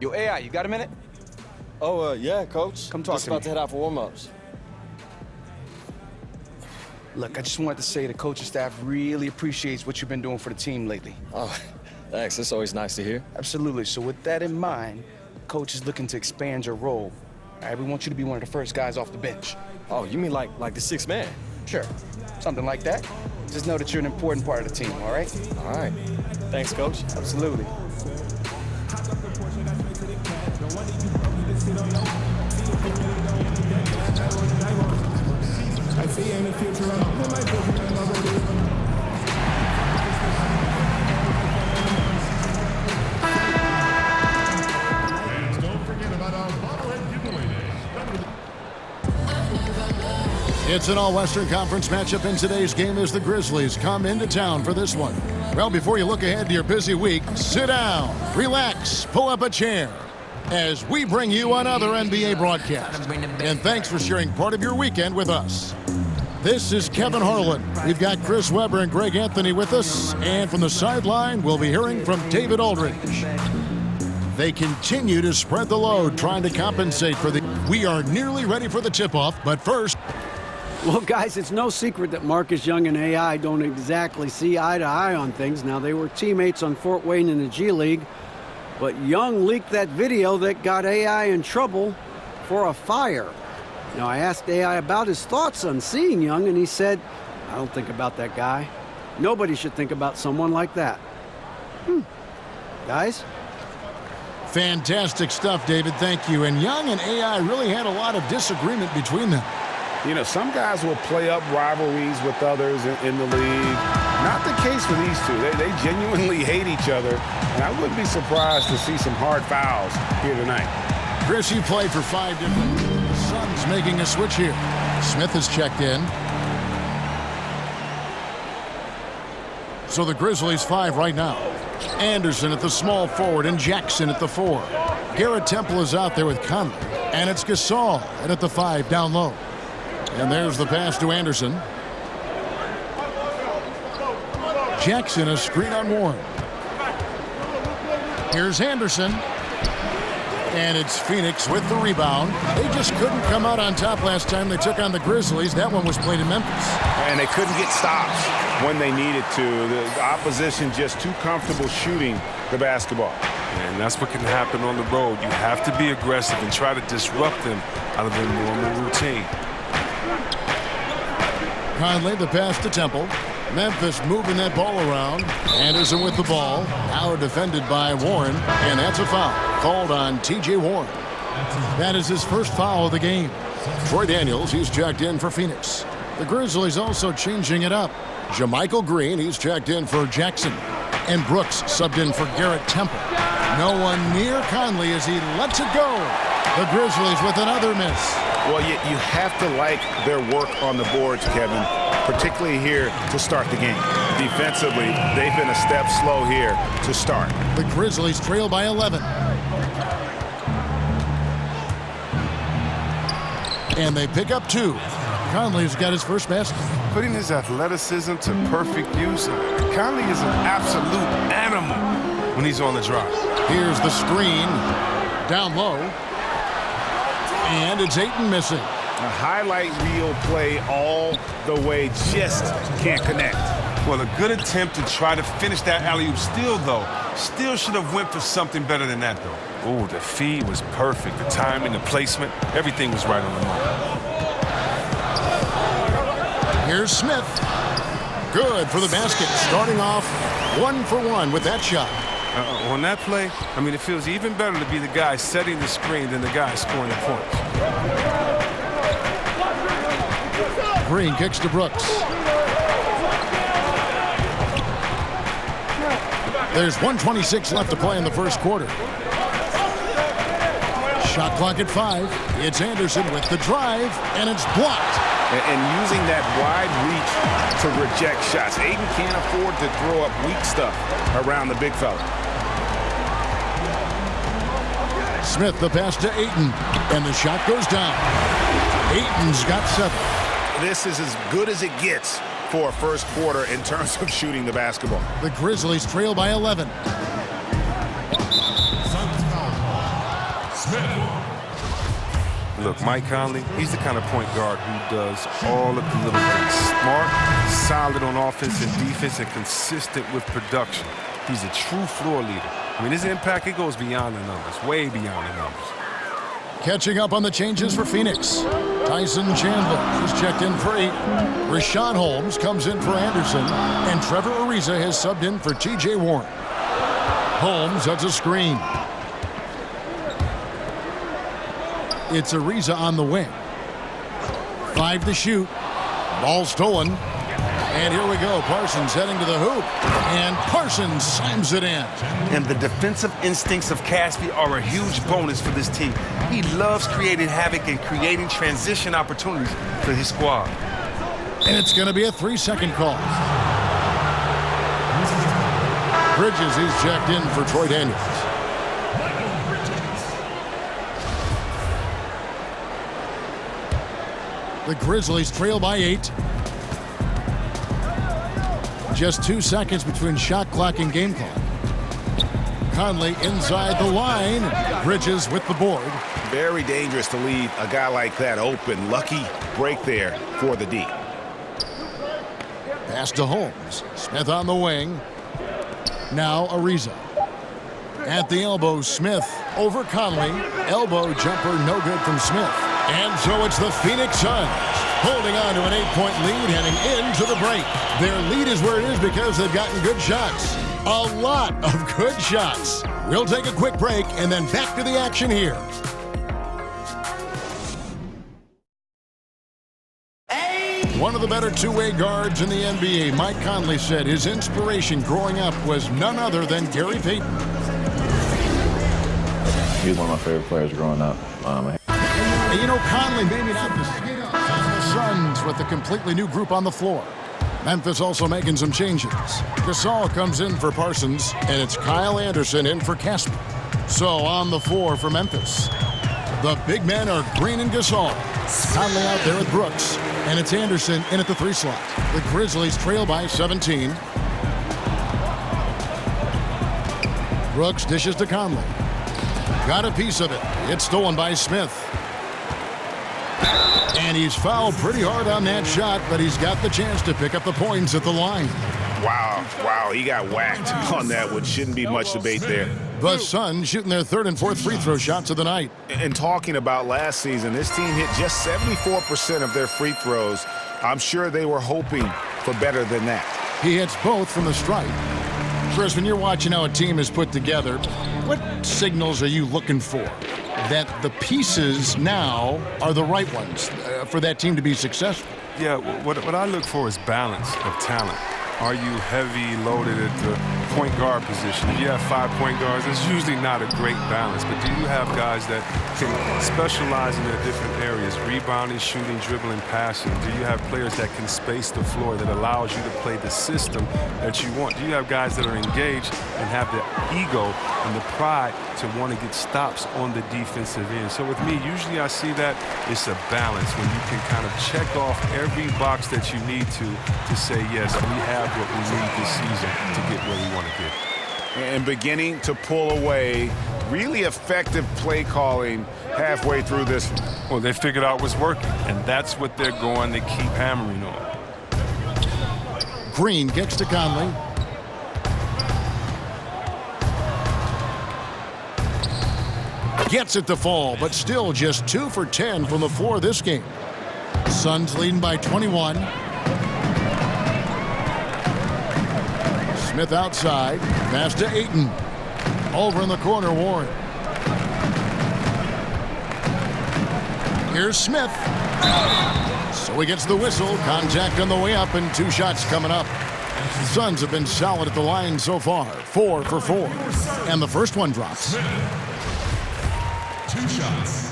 Yo, AI, you got a minute? Oh, yeah, Coach. Come talk Just to me. about to head out for warm-ups. Look, I just wanted to say the coaching staff really appreciates what you've been doing for the team lately. Oh, thanks. It's always nice to hear. Absolutely. So with that in mind, coach is looking to expand your role. All right, we want you to be one of the first guys off the bench. Oh, you mean like the sixth man? Sure, something like that. Just know that you're an important part of the team, all right? All right. Thanks, Coach. Absolutely. I see in the future. And don't forget about our bobblehead giveaway day. It's an all-Western Conference matchup in today's game as the Grizzlies come into town for this one. Well, before you look ahead to your busy week, sit down, relax, pull up a chair as we bring you another NBA broadcast. And thanks for sharing part of your weekend with us. This is Kevin Harlan. We've got Chris Webber and Greg Anthony with us. And from the sideline, we'll be hearing from David Aldridge. They continue to spread the load, trying to compensate for the... We are nearly ready for the tip-off, but first... Well, guys, it's no secret that Marcus Young and AI don't exactly see eye to eye on things. Now, they were teammates on Fort Wayne in the G League, but Young leaked that video that got AI in trouble for a fire. Now, I asked AI about his thoughts on seeing Young, and he said, I don't think about that guy. Nobody should think about someone like that. Guys? Fantastic stuff, David. Thank you. And Young and AI really had a lot of disagreement between them. You know, some guys will play up rivalries with others in the league. Not the case for these two. They genuinely hate each other, and I wouldn't be surprised to see some hard fouls here tonight. Chris, you played for 5 different... Suns making a switch here. Smith has checked in. So the Grizzlies 5 right now. Anderson at the small forward and Jackson at the 4. Garrett Temple is out there with Conley. And it's Gasol and at the 5 down low. And there's the pass to Anderson. Jackson, a screen on Warren. Here's Anderson. And it's Phoenix with the rebound. They just couldn't come out on top last time they took on the Grizzlies. That one was played in Memphis. And they couldn't get stops when they needed to. The opposition just too comfortable shooting the basketball. And that's what can happen on the road. You have to be aggressive and try to disrupt them out of their normal routine. Conley, the pass to Temple. Memphis moving that ball around. Anderson with the ball. Now defended by Warren. And that's a foul called on T.J. Warren. That is his first foul of the game. Troy Daniels, he's checked in for Phoenix. The Grizzlies also changing it up. Jermichael Green, he's checked in for Jackson. And Brooks subbed in for Garrett Temple. No one near Conley as he lets it go. The Grizzlies with another miss. Well, you have to like their work on the boards, Kevin, particularly here to start the game. Defensively, they've been a step slow here to start. The Grizzlies trail by 11. And they pick up 2. Conley's got his first basket. Putting his athleticism to perfect use, Conley is an absolute animal when he's on the drive. Here's the screen. Down low. And it's Ayton missing. A highlight reel play all the way, just can't connect. Well, a good attempt to try to finish that alley-oop steal, though. Still should have went for something better than that, though. Ooh, the feed was perfect. The timing, the placement, everything was right on the mark. Here's Smith. Good for the basket. Starting off 1 for 1 with that shot. On that play, I mean, it feels even better to be the guy setting the screen than the guy scoring the points. Green kicks to Brooks. There's 1:26 left to play in the first quarter. Shot clock at 5. It's Anderson with the drive, and it's blocked. And using that wide reach to reject shots. Ayton can't afford to throw up weak stuff around the big fella. Smith, the pass to Ayton, and the shot goes down. Ayton's got 7. This is as good as it gets for a first quarter in terms of shooting the basketball. The Grizzlies trail by 11. Look, Mike Conley, he's the kind of point guard who does all of the little things. Smart, solid on offense and defense, and consistent with production. He's a true floor leader. I mean, his impact, it goes beyond the numbers, way beyond the numbers. Catching up on the changes for Phoenix. Tyson Chandler is checked in for 8. Rashawn Holmes comes in for Anderson. And Trevor Ariza has subbed in for T.J. Warren. Holmes sets a screen. It's Ariza on the wing. 5 to shoot. Ball stolen. And here we go. Parsons heading to the hoop. And Parsons slams it in. And the defensive instincts of Caspi are a huge bonus for this team. He loves creating havoc and creating transition opportunities for his squad. And it's going to be a 3-second call. Bridges is checked in for Troy Daniels. The Grizzlies trail by 8. Just 2 seconds between shot clock and game clock. Conley inside the line. Bridges with the board. Very dangerous to leave a guy like that open. Lucky break there for the D. Pass to Holmes. Smith on the wing. Now Ariza. At the elbow, Smith over Conley. Elbow jumper, no good from Smith. And so it's the Phoenix Suns holding on to an 8-point lead heading into the break. Their lead is where it is because they've gotten good shots. A lot of good shots. We'll take a quick break and then back to the action here. One of the better two-way guards in the NBA, Mike Conley, said his inspiration growing up was none other than Gary Payton. He was one of my favorite players growing up. You know, Conley maybe not the Suns with a completely new group on the floor. Memphis also making some changes. Gasol comes in for Parsons, and it's Kyle Anderson in for Casper. So on the floor for Memphis, the big men are Green and Gasol. Conley out there with Brooks, and it's Anderson in at the 3 slot. The Grizzlies trail by 17. Brooks dishes to Conley. Got a piece of it. It's stolen by Smith. And he's fouled pretty hard on that shot, but he's got the chance to pick up the points at the line. Wow, he got whacked on that, which shouldn't be much debate there. The Suns shooting their 3rd and 4th free throw shots of the night. And talking about last season, this team hit just 74% of their free throws. I'm sure they were hoping for better than that. He hits both from the stripe. Chris, when you're watching how a team is put together, what signals are you looking for that the pieces now are the right ones for that team to be successful? Yeah, what I look for is balance of talent. Are you heavy loaded at the point guard position? If you have 5 point guards, it's usually not a great balance. But do you have guys that can specialize in their different areas? Rebounding, shooting, dribbling, passing. Do you have players that can space the floor that allows you to play the system that you want? Do you have guys that are engaged and have the ego and the pride to want to get stops on the defensive end? So with me, usually I see that it's a balance when you can kind of check off every box that you need to say, yes, we have what we need this season to get where we want to get. And beginning to pull away. Really effective play calling halfway through this. Well, they figured out what's working, and that's what they're going to keep hammering on. Green gets to Conley. Gets it to fall, but still just 2 for 10 from the floor this game. Suns leading by 21. Smith outside. Pass to Ayton. Over in the corner, Warren. Here's Smith. So he gets the whistle. Contact on the way up and 2 shots coming up. The Suns have been solid at the line so far. 4 for 4. And the first one drops. 2 shots.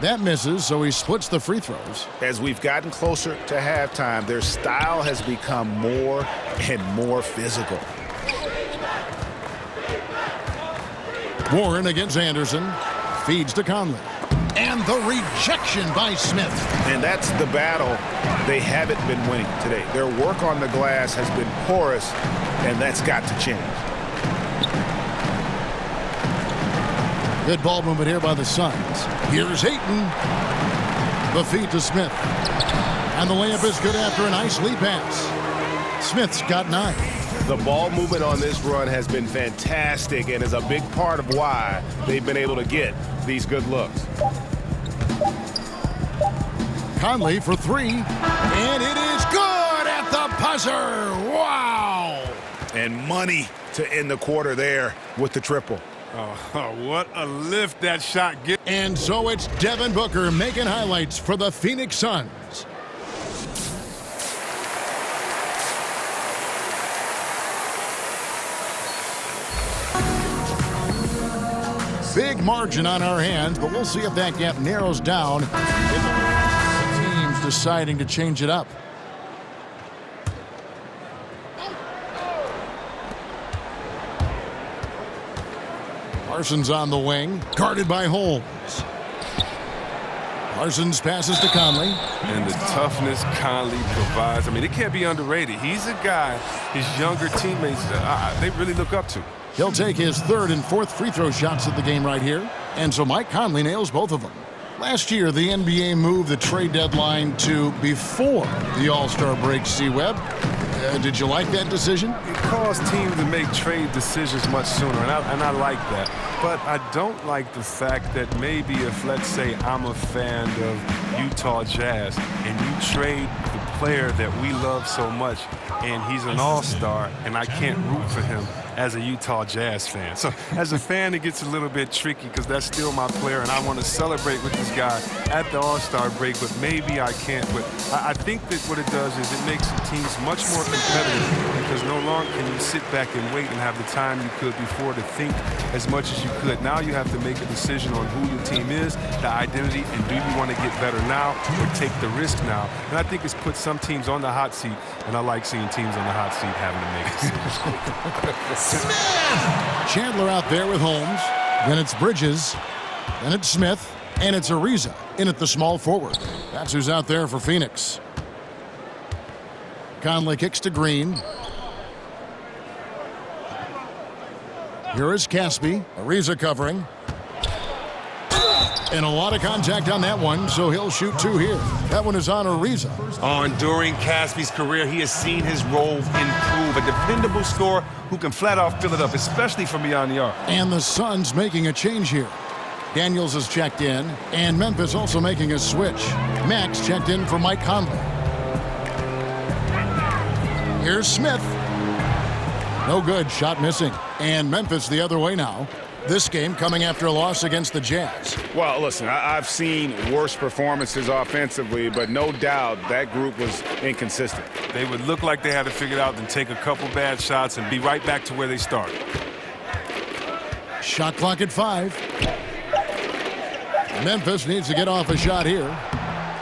That misses, so he splits the free throws. As we've gotten closer to halftime, their style has become more and more physical. Warren against Anderson. Feeds to Conley. And the rejection by Smith. And that's the battle they haven't been winning today. Their work on the glass has been porous, and that's got to change. Good ball movement here by the Suns. Here's Ayton. The feed to Smith. And the layup is good after a nice lead pass. Smith's got 9. The ball movement on this run has been fantastic and is a big part of why they've been able to get these good looks. Conley for 3. And it is good at the buzzer. Wow. And money to end the quarter there with the triple. Oh, what a lift that shot gets. And so it's Devin Booker making highlights for the Phoenix Suns. Big margin on our hands, but we'll see if that gap narrows down. Teams deciding to change it up. Parsons on the wing, guarded by Holmes. Parsons passes to Conley. And the toughness Conley provides, I mean, it can't be underrated. He's a guy his younger teammates, they really look up to. He'll take his 3rd and 4th free throw shots of the game right here. And so Mike Conley nails both of them. Last year, the NBA moved the trade deadline to before the All-Star break, C-Web. Did you like that decision? It caused teams to make trade decisions much sooner, and I like that. But I don't like the fact that maybe if, let's say, I'm a fan of Utah Jazz, and you trade the player that we love so much, and he's an all-star, and I can't root for him as a Utah Jazz fan. So as a fan, it gets a little bit tricky because that's still my player, and I want to celebrate with this guy at the All-Star break, but maybe I can't. But I think that what it does is it makes the teams much more competitive because no longer can you sit back and wait and have the time you could before to think as much as you could. Now you have to make a decision on who your team is, the identity, and do you want to get better now or take the risk now? And I think it's put some teams on the hot seat, and I like seeing teams on the hot seat having to make decisions. Chandler out there with Holmes. Then it's Bridges. Then it's Smith. And it's Ariza in at the small forward. That's who's out there for Phoenix. Conley kicks to Green. Here is Caspi. Ariza covering. And a lot of contact on that one, so he'll shoot 2 here. That one is on Ariza. During Caspi's career, he has seen his role improve. A dependable scorer who can flat out fill it up, especially from beyond the arc. And the Suns making a change here. Daniels has checked in, and Memphis also making a switch. Max checked in for Mike Conley. Here's Smith. No good, shot missing. And Memphis the other way now. This game coming after a loss against the Jazz. Well, listen, I've seen worse performances offensively, but no doubt that group was inconsistent. They would look like they had it figured out, then take a couple bad shots and be right back to where they started. Shot clock at 5. Memphis needs to get off a shot here.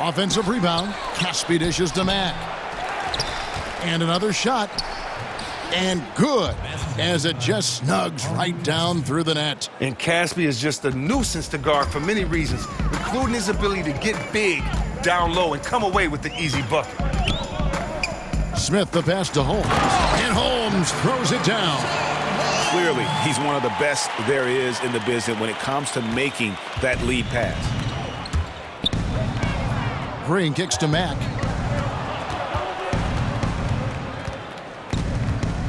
Offensive rebound. Caspi dishes to Mack. And another shot. And good, as it just snugs right down through the net. And Caspi is just a nuisance to guard for many reasons, including his ability to get big down low and come away with the easy bucket. Smith the pass to Holmes. And Holmes throws it down. Clearly, he's one of the best there is in the business when it comes to making that lead pass. Green kicks to Mack.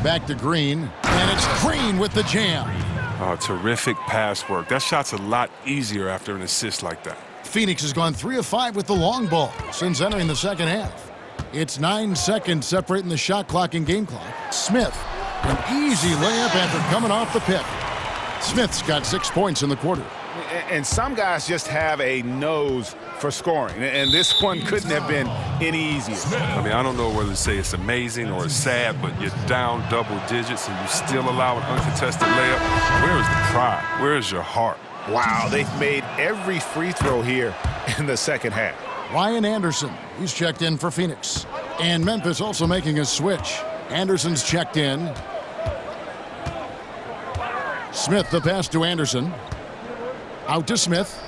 Back to Green, and it's Green with the jam. Oh, terrific pass work. That shot's a lot easier after an assist like that. Phoenix has gone 3 of 5 with the long ball since entering the second half. It's 9 seconds separating the shot clock and game clock. Smith, an easy layup after coming off the pick. Smith's got 6 points in the quarter. And some guys just have a nose for scoring, and this one couldn't have been any easier. I mean, I don't know whether to say it's amazing or it's sad, but you're down double digits and you still allow an uncontested layup. Where is the pride? Where is your heart? Wow, they've made every free throw here in the second half. Ryan Anderson, he's checked in for Phoenix. And Memphis also making a switch. Anderson's checked in. Smith the pass to Anderson. Out to Smith.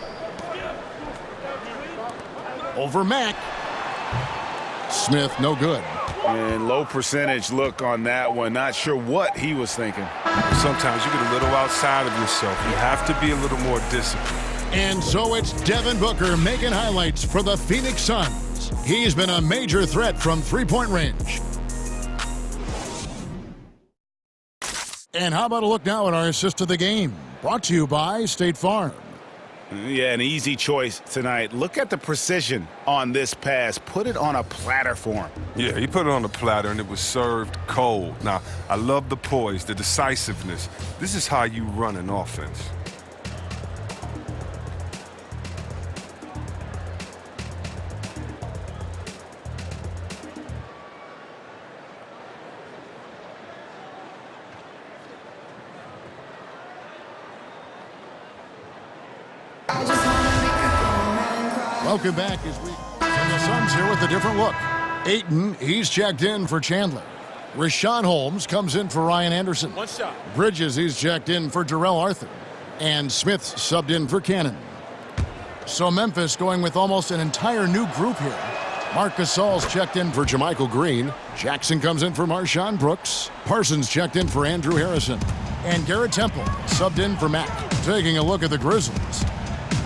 Over Mack. Smith, no good. And low percentage look on that one. Not sure what he was thinking. Sometimes you get a little outside of yourself. You have to be a little more disciplined. And so it's Devin Booker making highlights for the Phoenix Suns. He's been a major threat from three-point range. And how about a look now at our assist of the game? Brought to you by State Farm. Yeah, an easy choice tonight. Look at the precision on this pass. Put it on a platter for him. Yeah, he put it on a platter, and it was served cold. Now, I love the poise, the decisiveness. This is how you run an offense. Welcome back as the Suns here with a different look. Ayton, he's checked in for Chandler. Rashawn Holmes comes in for Ryan Anderson. One shot. Bridges, he's checked in for Jarrell Arthur. And Smith subbed in for Cannon. So Memphis going with almost an entire new group here. Marc Gasol's checked in for JaMychal Green. Jackson comes in for Marshawn Brooks. Parsons checked in for Andrew Harrison. And Garrett Temple subbed in for Mack. Taking a look at the Grizzlies.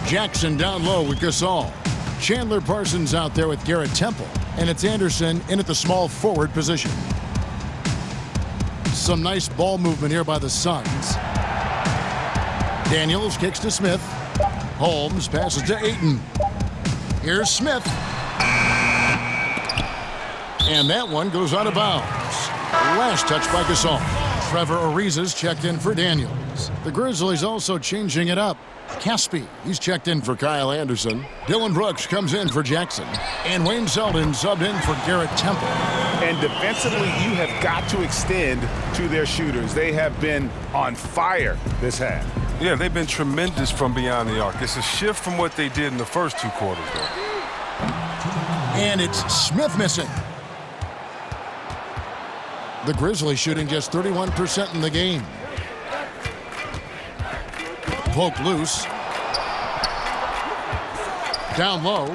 Jackson down low with Gasol. Chandler Parsons out there with Garrett Temple. And it's Anderson in at the small forward position. Some nice ball movement here by the Suns. Daniels kicks to Smith. Holmes passes to Ayton. Here's Smith. And that one goes out of bounds. Last touch by Gasol. Trevor Ariza's checked in for Daniels. The Grizzlies also changing it up. Caspi, he's checked in for Kyle Anderson. Dylan Brooks comes in for Jackson. And Wayne Zeldin subbed in for Garrett Temple. And defensively, you have got to extend to their shooters. They have been on fire this half. Yeah, they've been tremendous from beyond the arc. It's a shift from what they did in the first two quarters, though. And it's Smith missing. The Grizzlies shooting just 31% in the game. Poke loose. Down low.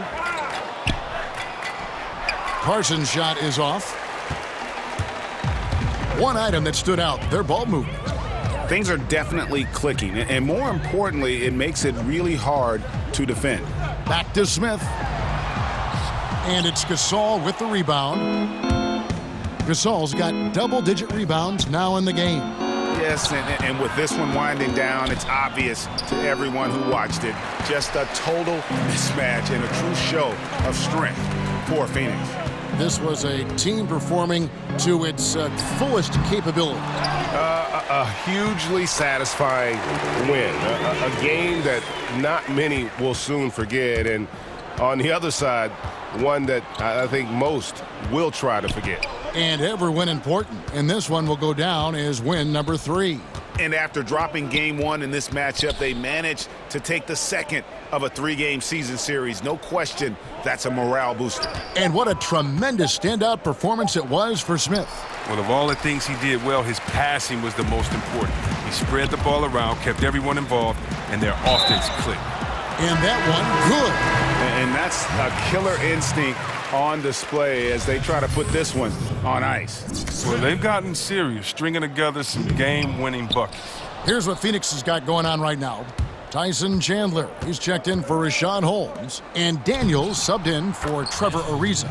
Parsons' shot is off. One item that stood out, their ball movement. Things are definitely clicking, and more importantly, it makes it really hard to defend. Back to Smith. And it's Gasol with the rebound. Gasol's got double-digit rebounds now in the game. Yes, and with this one winding down, it's obvious to everyone who watched it. Just a total mismatch and a true show of strength for Phoenix. This was a team performing to its fullest capability. A hugely satisfying win. A game that not many will soon forget. And on the other side, one that I think most will try to forget. And every win important. And this one will go down as win number 3. And after dropping game 1 in this matchup, they managed to take the second of a 3-game season series. No question, that's a morale booster. And what a tremendous standout performance it was for Smith. Well, of all the things he did well, his passing was the most important. He spread the ball around, kept everyone involved, and their offense clicked. And that one, good. And that's a killer instinct on display as they try to put this one on ice. Well, they've gotten serious, stringing together some game-winning buckets. Here's what Phoenix has got going on right now. Tyson Chandler, he's checked in for Rashawn Holmes. And Daniels subbed in for Trevor Ariza.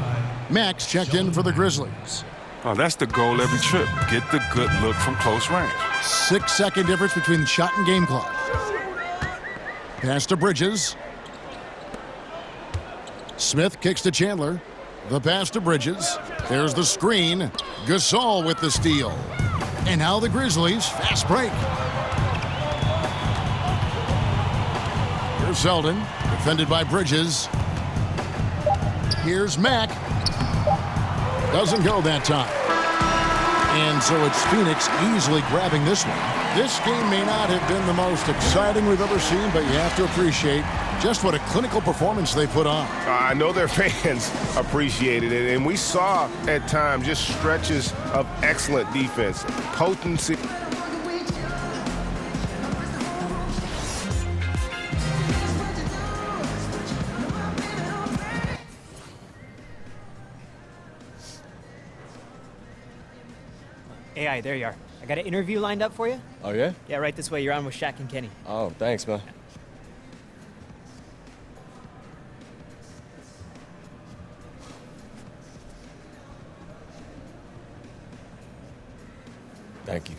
Max checked in for the Grizzlies. Oh, that's the goal every trip. Get the good look from close range. 6-second difference between shot and game clock. Pass to Bridges. Smith kicks to Chandler. The pass to Bridges. There's the screen. Gasol with the steal. And now the Grizzlies. Fast break. Here's Zeldin. Defended by Bridges. Here's Mack. Doesn't go that time. And so it's Phoenix easily grabbing this one. This game may not have been the most exciting we've ever seen, but you have to appreciate just what a clinical performance they put on. I know their fans appreciated it, and we saw at times just stretches of excellent defense, potency. Yeah, there you are. I got an interview lined up for you. Oh, yeah? Yeah, right this way. You're on with Shaq and Kenny. Oh, thanks, man. Thank you.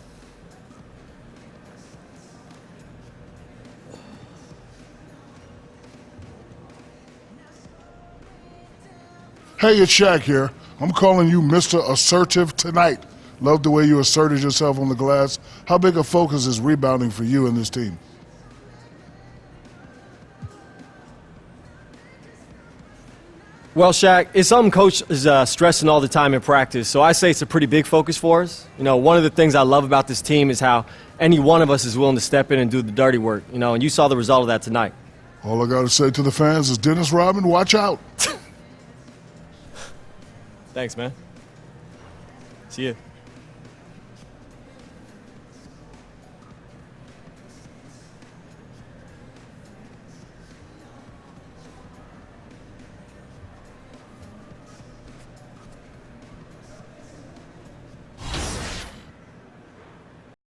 Hey, it's Shaq here. I'm calling you Mr. Assertive tonight. Love the way you asserted yourself on the glass. How big a focus is rebounding for you and this team? Well, Shaq, it's something Coach is stressing all the time in practice, so I say it's a pretty big focus for us. You know, one of the things I love about this team is how any one of us is willing to step in and do the dirty work, you know, and you saw the result of that tonight. All I got to say to the fans is, Dennis Rodman, watch out. Thanks, man. See ya.